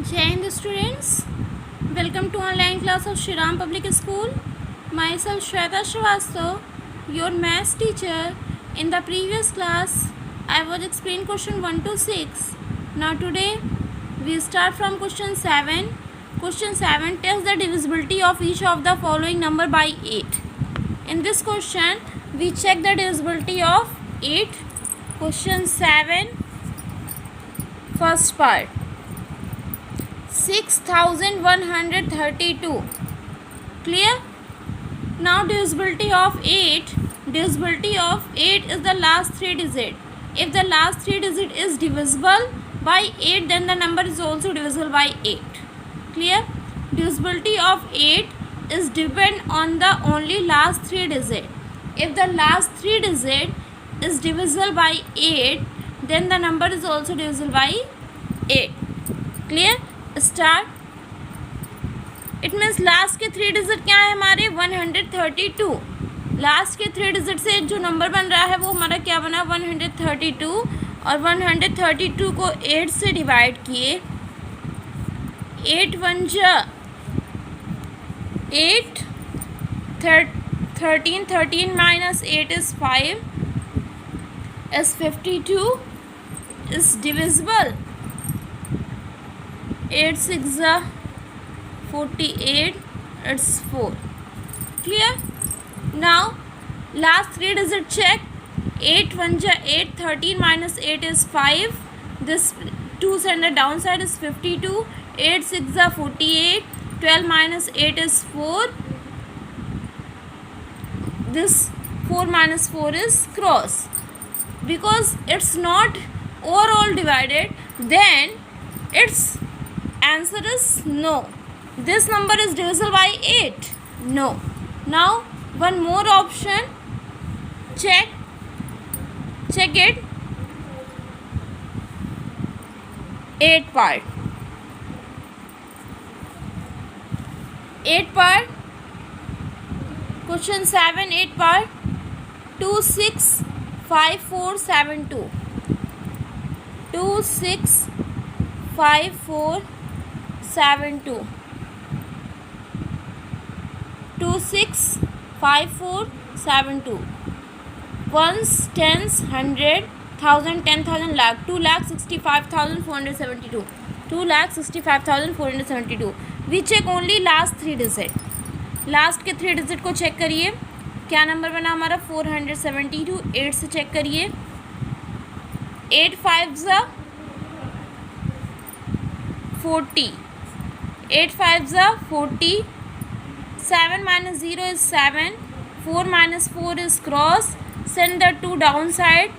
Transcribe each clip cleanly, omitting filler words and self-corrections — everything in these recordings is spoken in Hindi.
Jai Hind students, welcome to online class of Shri Ram Public School. Myself Shweta Srivastav, your maths teacher. In the previous class, I was explaining question 1 to 6. Now today, we start from question 7. Question 7 tells the divisibility of each of the following number by 8. In this question, we check the divisibility of 8. Question 7, first part. 6132. Clear? Now divisibility of 8. Divisibility of 8 is the last 3 digit. If the last 3 digit is divisible by 8, then the number is also divisible by 8. Clear? Divisibility of 8 is depend on the only last 3 digit. If the last 3 digit is divisible by 8, then the number is also divisible by 8. Clear? Start. It means last के 3 डिजिट क्या है हमारे 132. लास्ट के 3 डिजिट से जो नंबर बन रहा है वो हमारा क्या बना 132. और 132 को 8 से डिवाइड किए. 8 1 जा 8, 13 minus 8 is 5 is 52 is divisible. 8 6 48, it's 4. Clear? Now last 3 digit check. 8 1 ja 8, 13 minus 8 is 5. This 2 and the downside is 52. 8 6 48, 12 minus 8 is 4. This 4 minus 4 is cross. Because it's not overall divided, then its answer is no. This number is divisible by 8. No. Now one more option. Check it. 8 part. 8 part. Question 7 8 part. 2 6 5 4 7 2. 2 6 5 4 7 2. 2 6 5 4 7 2. Ones, tens, 100, 1000, 10,000, lakh. 2,65,472. 2,65,472. We check only last 3 digit. Last के 3 डिजिट को चेक करिए. क्या नंबर बना हमारा 472. 8 से चेक करिए. 8 5 जा 40. 8 5 जा 40. 7 minus 0 is 7. 4 minus 4 is cross. Send the 2 downside.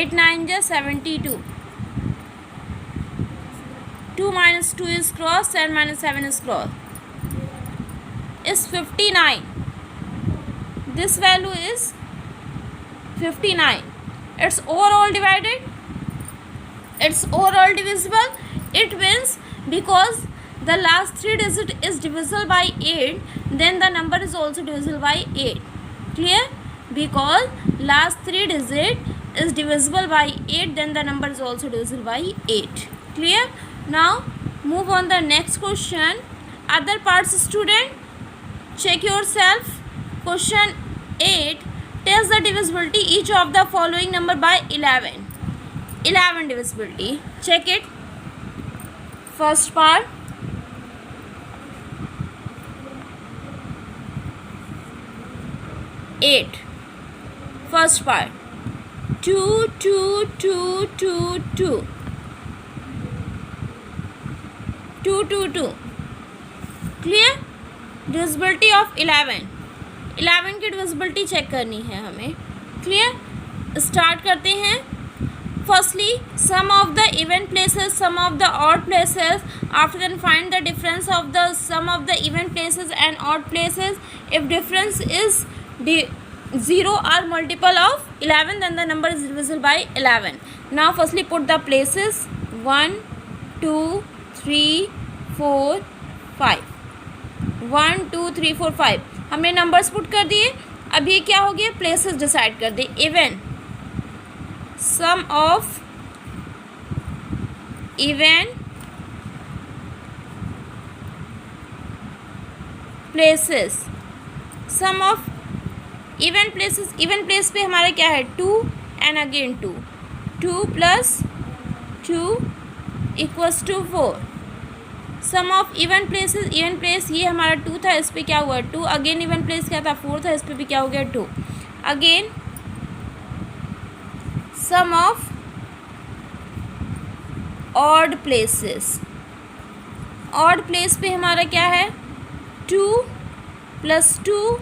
8 9 ja 72. 2 minus 2 is cross. 7 minus 7 is cross. Is 59. This value is 59. It's overall divided. It's overall divisible. It means because the last 3 digit is divisible by 8, then the number is also divisible by 8. Clear? Because last 3 digit is divisible by 8, then the number is also divisible by 8. Clear? Now move on the next question. Other parts student, check yourself. Question 8 tells the divisibility each of the following number by 11. 11 divisibility. Check it. First part. 8. First part. 2 2 2 2 2. 2 2 2. Clear? Divisibility of 11. 11 की divisibility चेक करनी है हमें. Clear? स्टार्ट करते हैं. Firstly, sum of the even places, sum of the odd places. After then find the difference of the sum of the even places and odd places. If difference is 0 or multiple of 11, then the number is divisible by 11. Now firstly put the places. 1 2 3 4 5. 1 2 3 4 5. हमने नंबर्स पुट कर दिए. अब ये क्या हो गया, प्लेसेस डिसाइड कर दे. Even sum of even places, sum of even places, even place पे हमारा क्या है 2 and again 2, 2 + 2 = 4. Sum of even places, even place ये हमारा 2 था, इस पे क्या हुआ 2, अगेन इवन प्लेस क्या था 4 था, इस पे भी क्या हो गया 2. Again sum of odd places, odd place पे हमारा क्या है 2 + 2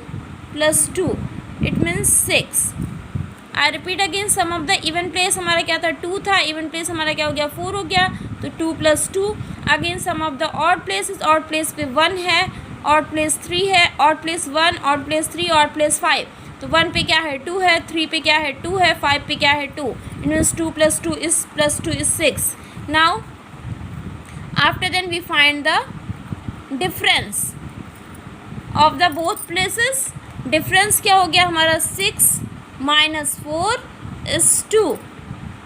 + 2, it means 6. I repeat again, sum of the even place हमारा क्या था 2 था, इवन प्लेस हमारा क्या हो गया 4 हो गया, तो 2 + 2. Again sum of the odd places, odd place पे 1 है, ऑड प्लेस 3 है, odd place 1, odd place 3, odd place 5. तो 1 पे क्या है 2 है, 3 पे क्या है 2 है, 5 पे क्या है 2. It means 2 + 2 + 6. Now after then we find the difference of the both places. Difference क्या हो गया हमारा 6 - 4 = 2.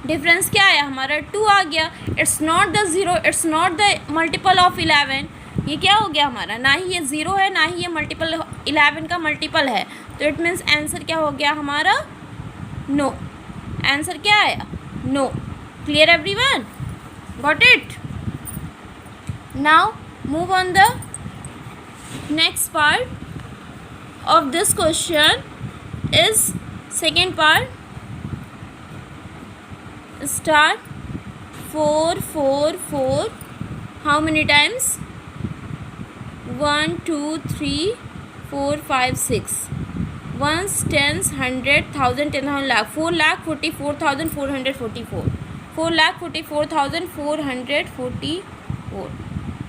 डिफरेंस क्या आया हमारा 2 आ गया. It's not the 0, it's not the multiple of 11. ये क्या हो गया हमारा, ना ही ये 0 है, ना ही ये मल्टीपल 11 का मल्टीपल है. तो इट मीन्स आंसर क्या हो गया हमारा नो. आंसर क्या आया no. Clear everyone, got it. Now move on the next part of this question is second part. Start. 4 4 4 how many times 1 2 3 4 5 6 ones, tens, hundred, thousand, 10,000, lakh. 4,44,444. 4,44,444.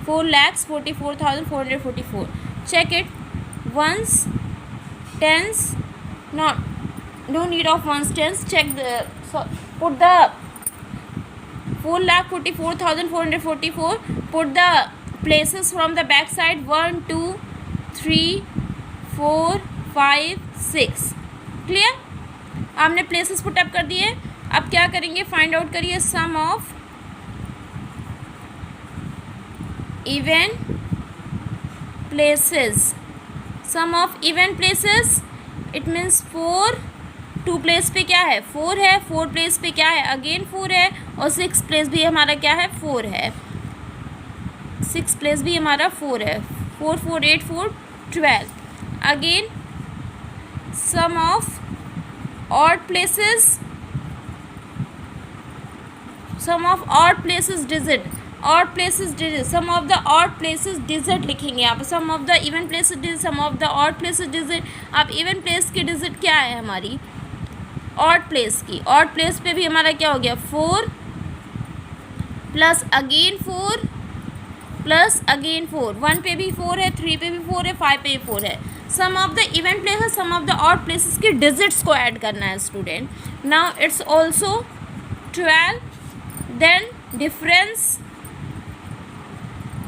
4,44,444. Check it. Ones, tens, not. No need of ones, tens. Check the. So put the 4,44,444. Put the places from the back side. 1 2 3 4 5 6. Clear. आपने प्लेसेस पुट अप कर दिए. अब क्या करेंगे, फाइंड आउट करिए sum of even places. Sum of even places it means 4. 2 place पे क्या है 4 है, 4 प्लेस पे क्या है अगेन 4 है, और 6 प्लेस भी हमारा क्या है 4 है. 6 प्लेस भी हमारा 4 है. 4 4 8 4 12. Again sum of odd places. Sum of odd places digit. Odd places digit. Sum of the odd places digit लिखेंगे आप. Sum of the even places digit. Sum of the odd places digit. अब इवन प्लेस की डिजिट क्या है हमारी ऑड प्लेस की. ऑड प्लेस पे भी हमारा क्या हो गया 4 प्लस अगेन 4 प्लस अगेन 4. 1 पे भी 4 है, 3 पे भी 4 है, 5 पे भी 4 है. Sum of the even places, sum of the odd places की डिजिट्स को ऐड करना है student. Now it's also 12. Then difference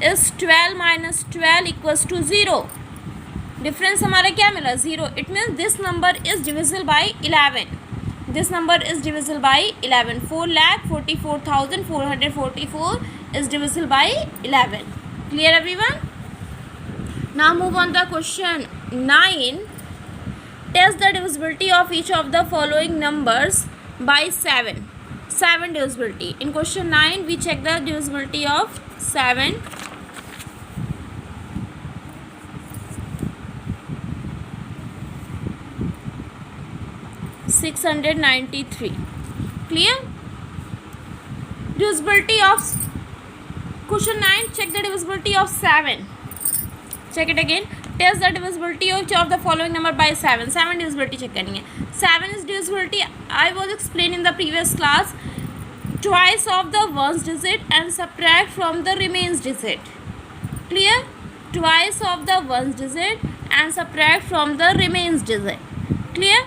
is 12 minus 12 equals to 0. Difference हमारा क्या मिला 0. It means this number is divisible by 11. This number is divisible by 11. 4,44,444 is divisible by 11. Clear everyone? Now move on the question 9. Test the divisibility of each of the following numbers by 7. 7 divisibility. In question 9 we check the divisibility of 7. 693. Clear? Divisibility of question 9. Check the divisibility of 7. Check it again. Test the divisibility of each of the following number by 7. 7 divisibility check करेंगे. 7 is divisibility. I was explained in the previous class. Twice of the ones digit and subtract from the remains digit. Clear? Twice of the ones digit and subtract from the remains digit. Clear?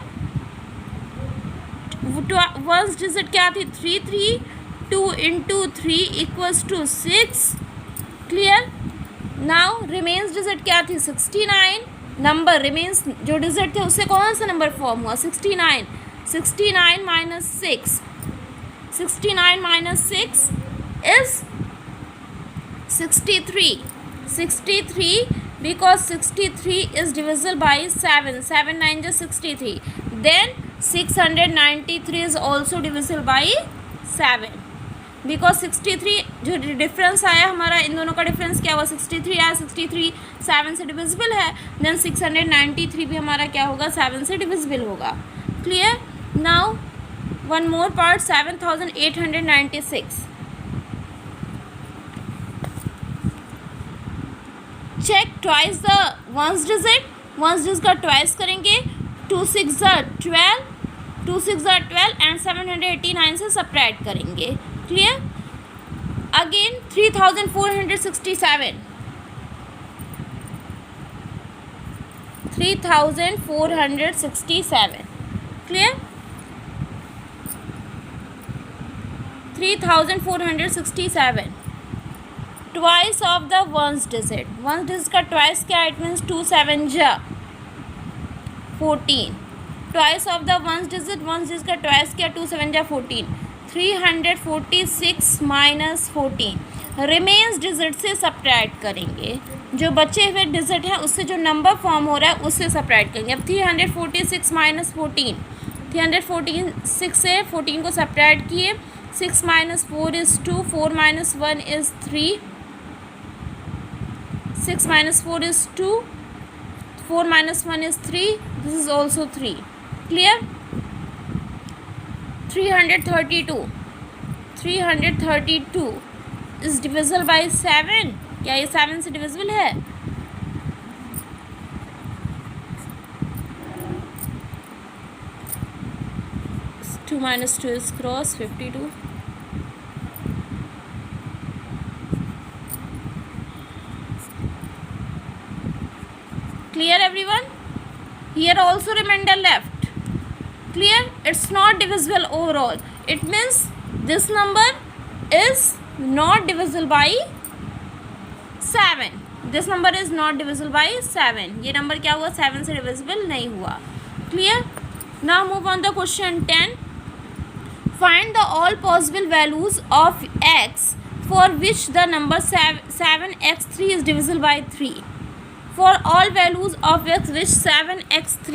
Ones digit क्या थी 3 3. 2 into 3 equals to 6. Clear. Now remains digit क्या थी 69. नंबर रिमेन्स जो डिजिट थे उससे कौन सा नंबर फॉर्म हुआ 69. 69 minus 6. 69 minus 6 is 63. 63 because 63 is divisible by 7. 7 9 is 63. Then 693 is also divisible by 7. Because 63 जो डिफरेंस आया हमारा, इन दोनों का डिफरेंस क्या हुआ, 63 आया, 63 7 से डिविजिबल है, देन 693 भी हमारा क्या होगा, 7 से डिविजिबल होगा. Clear. Now one more part, 7896. Check twice the once digit. Once digit का ट्वाइस करेंगे. 2 6 12, 2 6 12 एंड 789 से सब्ट्रैक्ट करेंगे. Clear. Again 3467, 3467. Clear. 3467 twice of the once digit. Once digit का ट्वाइस क्या, इट मीन्स 2 7 जा 14. Twice of the once digit का ट्वाइस क्या, 2 7 जा 14. 346 माइनस 14 रिमेन्स डिजिट से सब्ट्रैक्ट करेंगे. जो बचे हुए डिजिट हैं उससे जो नंबर फॉर्म हो रहा है उससे सब्ट्रैक्ट करेंगे. अब 346 माइनस 14, 346 से 14 को सब्ट्रैक्ट किए. 6 minus 4 is 2, 4 minus 1 is 3, 6 minus 4 is 2, 4 minus 1 is 3, this is also 3. Clear. 332 is divisible by 7. क्या ये 7 से डिविजिबल है? Two minus 2 is cross 52. Clear everyone? Here also remainder left. Clear? It's not divisible overall. It means this number is not divisible by 7. This number is not divisible by 7. ये number क्या हुआ, 7 से divisible नहीं हुआ. Clear? Now move on the question 10. Find the all possible values of x for which the number 7x3 is divisible by 3. For all values of x which 7x3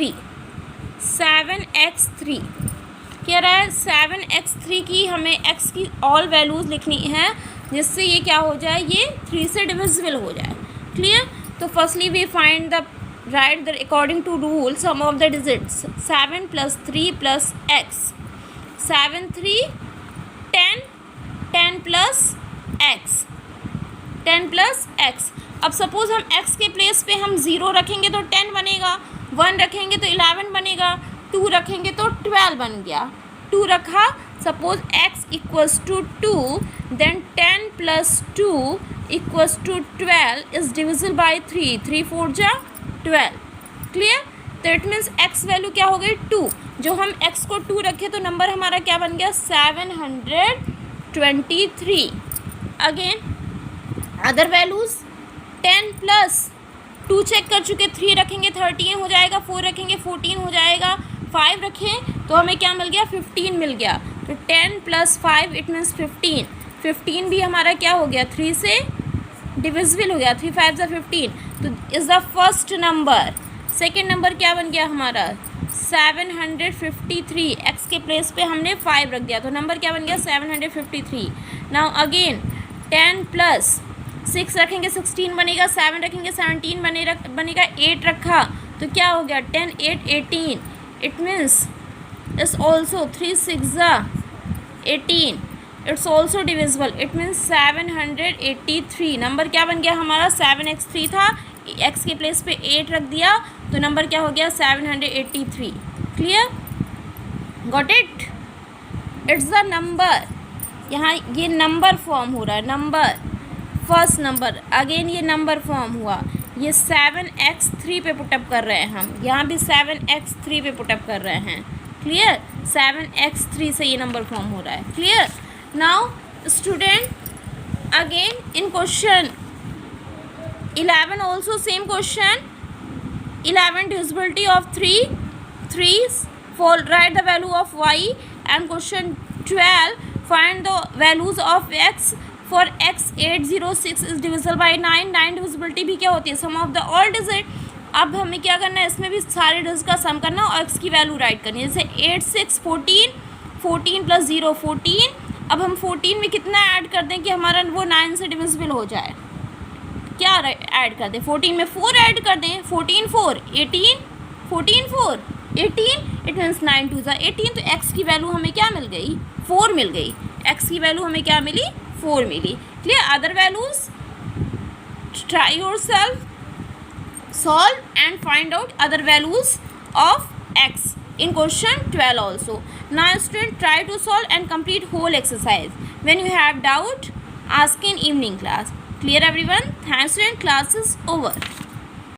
कह रहा है 7x3 की हमें x की ऑल वैल्यूज़ लिखनी है जिससे ये क्या हो जाए, ये 3 से डिविजिबल हो जाए. क्लियर. तो firstly we find the right the according to rule sum of the digits. 7 + 3 + x, 7 3 10, 10 + x, 10 + x. अब सपोज़ हम x के प्लेस पे हम 0 रखेंगे तो 10 बनेगा, 1 रखेंगे तो 11 बनेगा, 2 रखेंगे तो 12 बन गया. 2 रखा, suppose x equals to 2, then 10 + 2 equals to 12 is divisible by 3. 3 4 जा 12. क्लियर. तो इट मीन्स x वैल्यू क्या हो गई, 2. जो हम x को 2 रखे तो नंबर हमारा क्या बन गया, 723. अगेन अदर वैल्यूज़ 10 + 2 चेक कर चुके, 3 रखेंगे 13 हो जाएगा, 4 रखेंगे 14 हो जाएगा, 5 रखें तो हमें क्या मिल गया, 15 मिल गया. तो 10 + 5 इट मीन्स 15. 15 भी हमारा क्या हो गया, 3 से डिविजिबल हो गया. 3 5 = 15. तो is the first number. Second number क्या बन गया हमारा, 753. एक्स के प्लेस पे हमने 5 रख दिया तो नंबर क्या बन गया, 753. नाउ अगेन 10 + 6 रखेंगे 16 बनेगा, 7 रखेंगे 17 बनेगा, 8 रखा तो क्या हो गया, 10 8 18. It means it's also 3 6 18. It's also divisible. It means 783. Number क्या बन गया हमारा, 7x3 था, x के प्लेस पे 8 रख दिया तो नंबर क्या हो गया, 783. Clear. Got it. It's the number. यहाँ ये नंबर फॉर्म हो रहा है, नंबर फर्स्ट नंबर. अगेन ये नंबर फॉर्म हुआ, ये 7x3 पे पुटअप कर रहे हैं हम, यहाँ भी 7x3 पे पुटअप कर रहे हैं. क्लियर. 7x3 से ये नंबर फॉर्म हो रहा है. Clear. Now student again in question 11 also same question. 11 divisibility of 3 for write the value of y, and question 12 find the values of x for x 806 is divisible by 9. 9 divisibility भी क्या होती है, sum of the all digit. अब हमें क्या करना है, इसमें भी सारे डिजिट का सम करना और x की वैल्यू राइट करनी है. जैसे 8 6 14, 14 प्लस 0 14. अब हम 14 में कितना ऐड कर दें कि हमारा वो 9 से डिविजिबल हो जाए. क्या ऐड कर दें, 14 में 4 ऐड कर दें. 14 4 18, 14 4 18, इट मीन्स 9 2 18. तो x की वैल्यू हमें क्या मिल गई, 4 मिल गई. x की वैल्यू हमें क्या मिली, 4 मिली. Clear. Other values try yourself, solve and find out other values of x in question 12 also. Now student, try to solve and complete whole exercise. When you have doubt, ask in evening class. Clear everyone? Thanks student, class is over.